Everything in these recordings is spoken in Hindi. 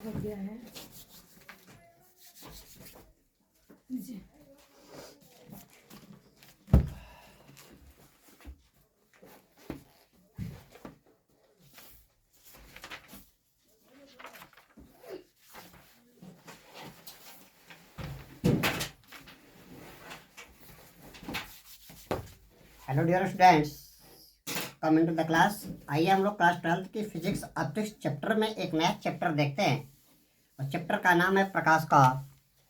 हो गया है जी। Hello dear students, come into the class. आइए हम लोग क्लास 12th की फिजिक्स ऑप्टिक्स चैप्टर में एक नया चैप्टर देखते हैं और चैप्टर का नाम है प्रकाश का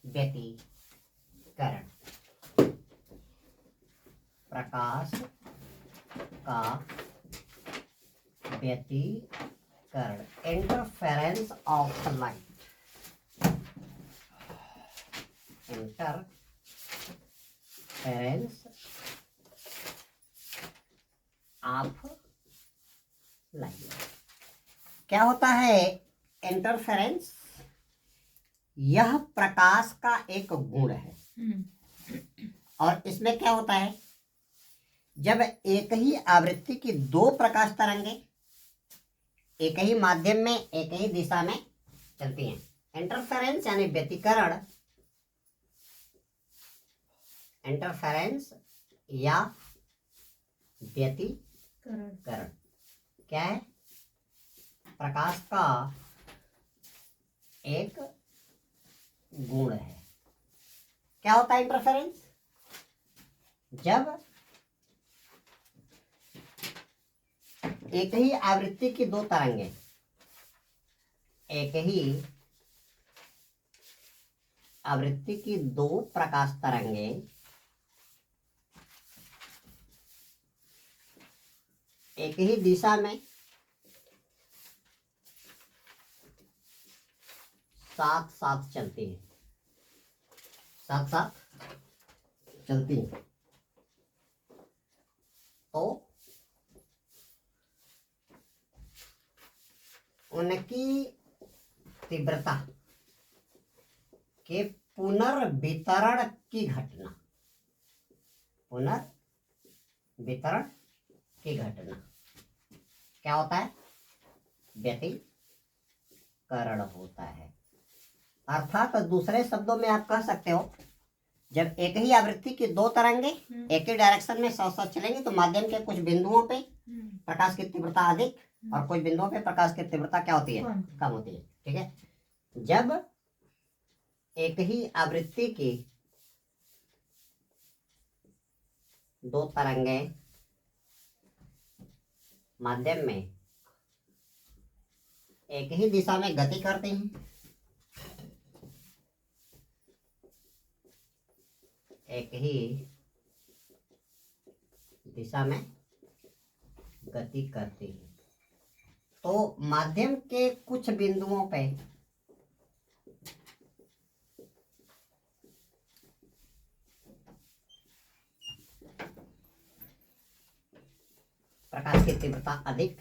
व्यतिकरण। प्रकाश का व्यतिकरण, interference of light. Interference of light क्या होता है? इंटरफेरेंस यह प्रकाश का एक गुण है और इसमें क्या होता है, जब एक ही आवृत्ति की दो प्रकाश तरंगे एक ही माध्यम में एक ही दिशा में चलती हैं। इंटरफेरेंस यानी व्यतिकरण, इंटरफेरेंस या व्यतिकरण क्या है? प्रकाश का एक गुण है। क्या होता है इंटरफेरेंस? जब एक ही आवृत्ति की दो तरंगे एक ही आवृत्ति की दो प्रकाश तरंगे एक ही दिशा में साथ साथ चलती है, साथ साथ चलती है, तो उनकी तीव्रता के पुनर्वितरण की घटना, पुनर्वितरण की घटना क्या होता है? व्यतिकरण होता है। अर्थात दूसरे शब्दों में आप कह सकते हो, जब एक ही आवृत्ति की दो तरंगे एक ही डायरेक्शन में साथ साथ चलेंगी तो माध्यम के कुछ बिंदुओं पे प्रकाश की तीव्रता अधिक और कुछ बिंदुओं पे प्रकाश की तीव्रता क्या होती है? कम होती है। ठीक है। जब एक ही आवृत्ति की दो तरंगे माध्यम में एक ही दिशा में गति करती हैं, एक ही दिशा में गति करती है, तो माध्यम के कुछ बिंदुओं पे प्रकाश की तीव्रता अधिक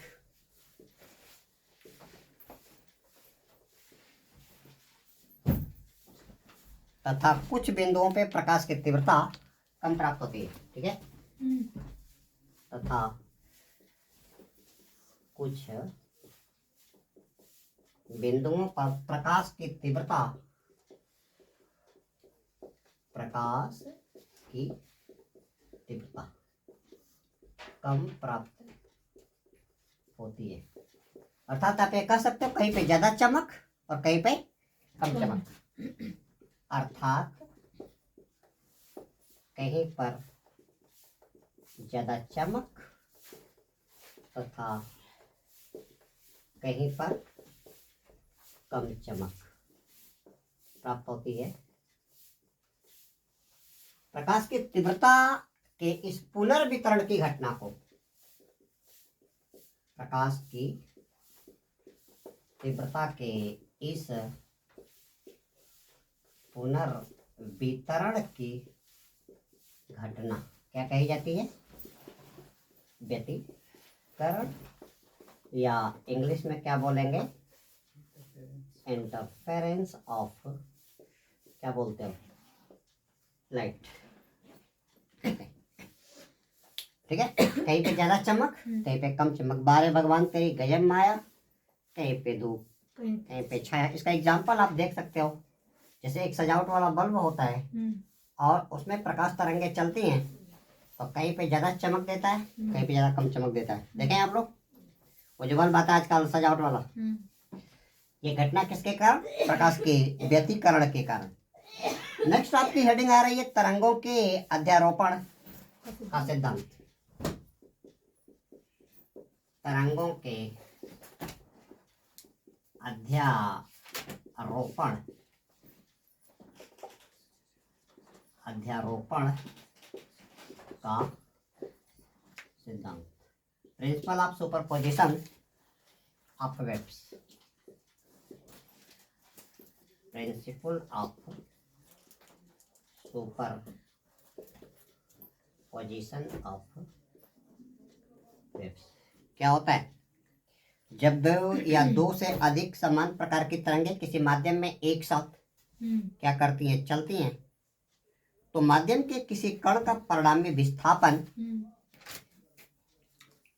तथा कुछ बिंदुओं पे प्रकाश की तीव्रता कम प्राप्त होती है। ठीक है। तथा कुछ बिंदुओं पर प्रकाश की तीव्रता कम प्राप्त होती है। अर्थात आप ये कह सकते हो, कहीं पे ज्यादा चमक और कहीं पे कम चमक। अर्थात कहीं पर ज्यादा चमक तथा कहीं पर कम चमक प्राप्त होती है। प्रकाश की तीव्रता के इस पुनर्वितरण की घटना को, प्रकाश की तीव्रता के इस पुनर्वितरण की घटना क्या कही जाती है? व्यतिकरण, या इंग्लिश में क्या बोलेंगे? इंटरफेरेंस ऑफ, क्या बोलते हो, लाइट। ठीक है। कहीं पे ज्यादा चमक, कहीं पे कम चमक। बारे भगवान तेरी गजब माया, कहीं पे धूप कहीं पे छाया। इसका एग्जाम्पल आप देख सकते हो, जैसे एक सजावट वाला बल्ब होता है और उसमें प्रकाश तरंगे चलती हैं, तो कहीं पे ज्यादा चमक देता है, कहीं पे ज्यादा कम चमक देता है। देखें आप लोग, वो जो बल्ब आता है आजकल सजावट वाला, ये घटना किसके कारण? प्रकाश के व्यतिकरण के कारण। नेक्स्ट आपकी हेडिंग आ रही है तरंगों के अध्यारोपण का सिद्धांत। तरंगों के अध्यारोपण का सिद्धांत। Principle of superposition of waves. Principle of superposition of waves क्या होता है? जब दो या दो से अधिक समान प्रकार की तरंगे किसी माध्यम में एक साथ क्या करती हैं? चलती हैं, तो माध्यम के किसी कण का परिणामी विस्थापन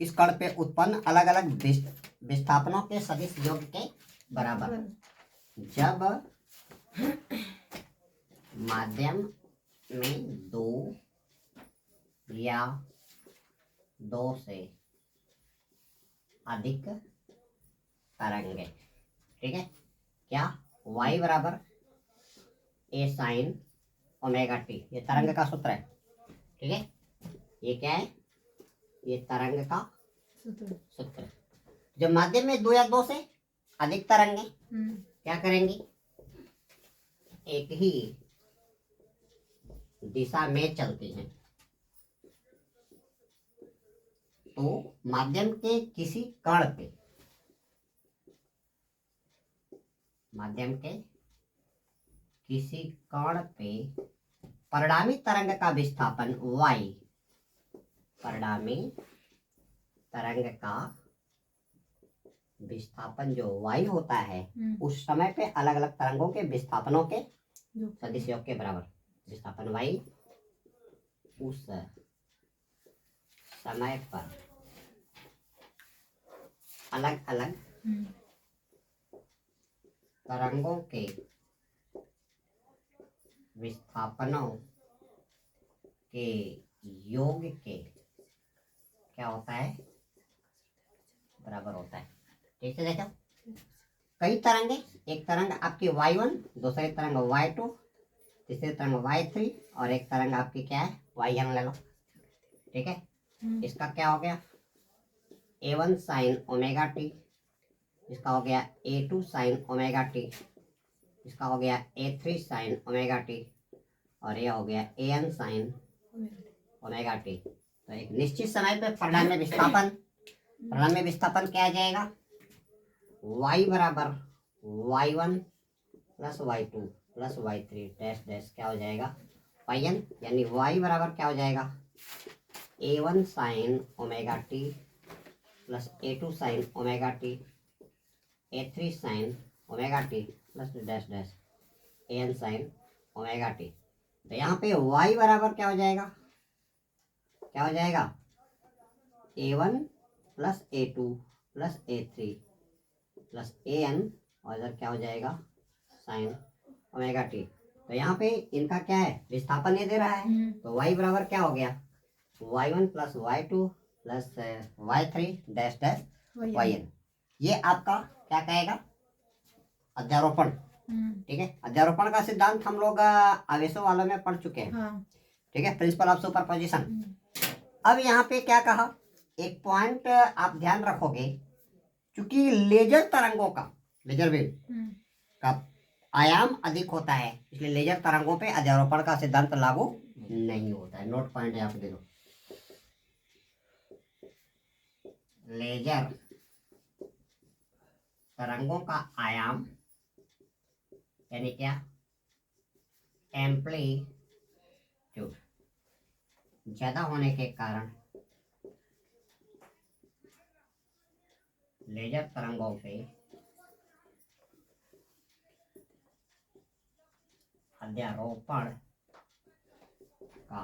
इस कण पे उत्पन्न अलग अलग विस्थापनों के सदिश योग के बराबर। जब माध्यम में दो या दो से अधिक तरंगे, ठीक है, क्या y बराबर a sin ओमेगा टी, ये तरंग का सूत्र है, ठीक है। ये क्या है? ये तरंग का सूत्र। जब माध्यम में दो या दो से अधिक तरंगे क्या करेंगी? एक ही दिशा में चलती हैं, तो माध्यम के किसी कण पे, माध्यम के किसी कण पे परिणामी तरंग का विस्थापन y, परिणामी तरंग का विस्थापन जो y होता है उस समय पे अलग अलग तरंगों के विस्थापनों के सदिश योग के बराबर। विस्थापन y उस समय पर अलग अलग तरंगों के विस्थापनों के योग के क्या होता है? बराबर होता है। ठीक से देखो, कई तरंगे, एक तरंग आपकी y1, दूसरी तरंग y2, तीसरी तरंग y3 और एक तरंग आपकी क्या है? yn ले लो, ठीक है। इसका क्या हो गया? a1 sin ओमेगा टी, इसका हो गया a2 sin ओमेगा टी, इसका हो गया a3 sin ओमेगा टी और ये हो गया an sin ओमेगा टी। तो एक निश्चित समय पे परिणामी विस्थापन क्या आ जाएगा? y बराबर y1 plus y2 plus y3 dash dash क्या हो जाएगा? yn, यानी y बराबर क्या हो जाएगा? a1 sin omega T plus a2 sin omega T, a3 sin omega T plus dash dash an sin omega T. तो यहाँ पे y बराबर क्या हो जाएगा? क्या हो जाएगा? a1 plus a2 plus a3 plus an और इधर क्या हो जाएगा? Sine omega T. तो यहाँ पे इनका क्या है? विस्थापन ये दे रहा है, तो y बराबर क्या हो गया? y1 plus y2 plus y3 dash dash yn। ये आपका क्या कहेगा? अध्यारोपण, ठीक है। अध्यारोपण का सिद्धांत हम लोग आवेशों वालों में पढ़ चुके हैं, ठीक है, प्रिंसिपल ऑफ सुपरपोजिशन। अब यहाँ पे क्या कहा? एक पॉइंट आप ध्यान रखोगे, क्योंकि लेजर तरंगों का, लेजर वेव का आयाम अधिक होता है, इसलिए लेजर तरंगों पे अध्यारोपण का सिद्धांत लागू नहीं होता है। नोट पॉइंट यहाँ पे दे दो, लेजर तरंगों का आयाम यानी क्या? एम्पलीट्यूड ज्यादा होने के कारण लेजर तरंगों पे अध्यारोपण का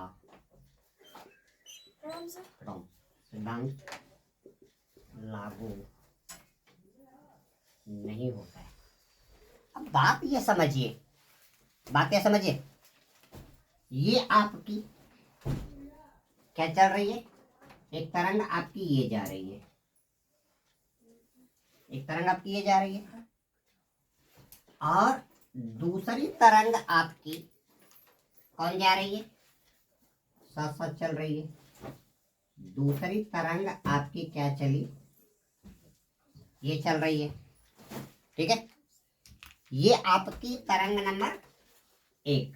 सिद्धांत लागू नहीं होता है। अब बात ये समझिए, ये आपकी क्या चल रही है, एक तरंग आपकी ये जा रही है, और दूसरी तरंग आपकी कौन जा रही है, साथ साथ चल रही है। दूसरी तरंग आपकी क्या चली, ये चल रही है, ठीक है। ये आपकी तरंग नंबर 1,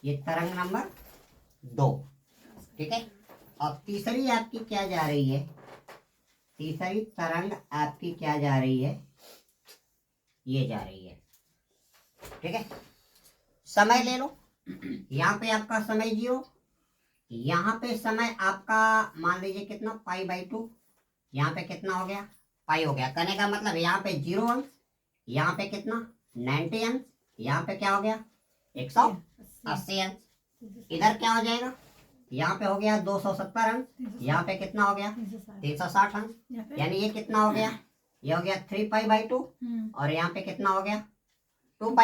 ये तरंग नंबर 2, ठीक है। और तीसरी आपकी क्या जा रही है, तीसरी तरंग आपकी क्या जा रही है, ये जा रही है, ठीक है। समय ले लो, यहाँ पे आपका समय 0, यहाँ पे समय आपका मान लीजिए कितना π/2, यहाँ पे कितना हो गया, पाई हो गया। कहने का मतलब यहाँ पे 0 अंश, यहाँ पे कितना 90 अंश, यहाँ पे क्या हो गया 180 अंश। इधर क्या हो जाएगा, यहाँ पे हो गया 270 अंश, यहाँ पे कितना हो गया 360 अंश, यानी ये कितना हो गया, ये हो गया 3π/2, और यहाँ पे कितना हो गया 2π।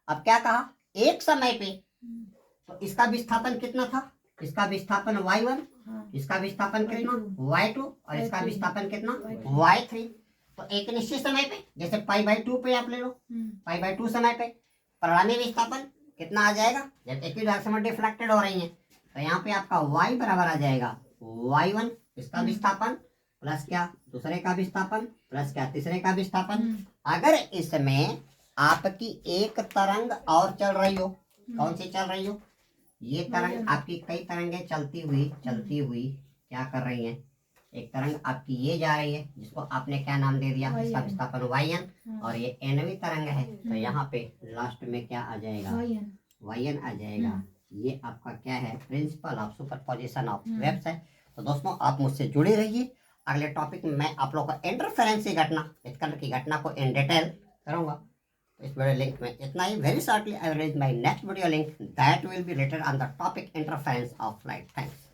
अब क्या कहा, एक समय पे तो इसका विस्थापन कितना था, इसका विस्थापन y1, इसका विस्थापन कितना y2, और इसका विस्थापन कितना y3। तो एक निश्चित समय पे, जैसे π/2 पे आप ले लो, π/2 समय पे परिणामी विस्थापन कितना आ जाएगा, जब एक ही डायरेक्शन में डिफ्लेक्टेड हो रही है, तो यहाँ पे आपका y बराबर आ जाएगा y1, इसका विस्थापन प्लस क्या दूसरे का विस्थापन प्लस क्या तीसरे का विस्थापन। अगर इसमें आपकी एक तरंग और चल रही हो, कौन सी चल रही हो, ये तरंग आपकी कई तरंगे चलती हुई क्या कर रही हैं, एक तरंग आपकी ये जा रही है, जिसको आपने क्या नाम दे दिया, इसका विस्थापन yn, और ये nवीं तरंग है, तो यहाँ पे लास्ट में क्या आ जाएगा yn आ जाएगा। ये आपका क्या है, principle of superposition of waves है। तो दोस्तों आप मुझसे जुड़े रहिए, अगले टॉपिक में मैं आप लोग को इंटरफेरेंस की घटना, इस तरह की घटना को इन डिटेल करूंगा। इस वीडियो लिंक में इतना ही। Very shortly I will raise my next video link that will be related on the topic interference of light. Thanks.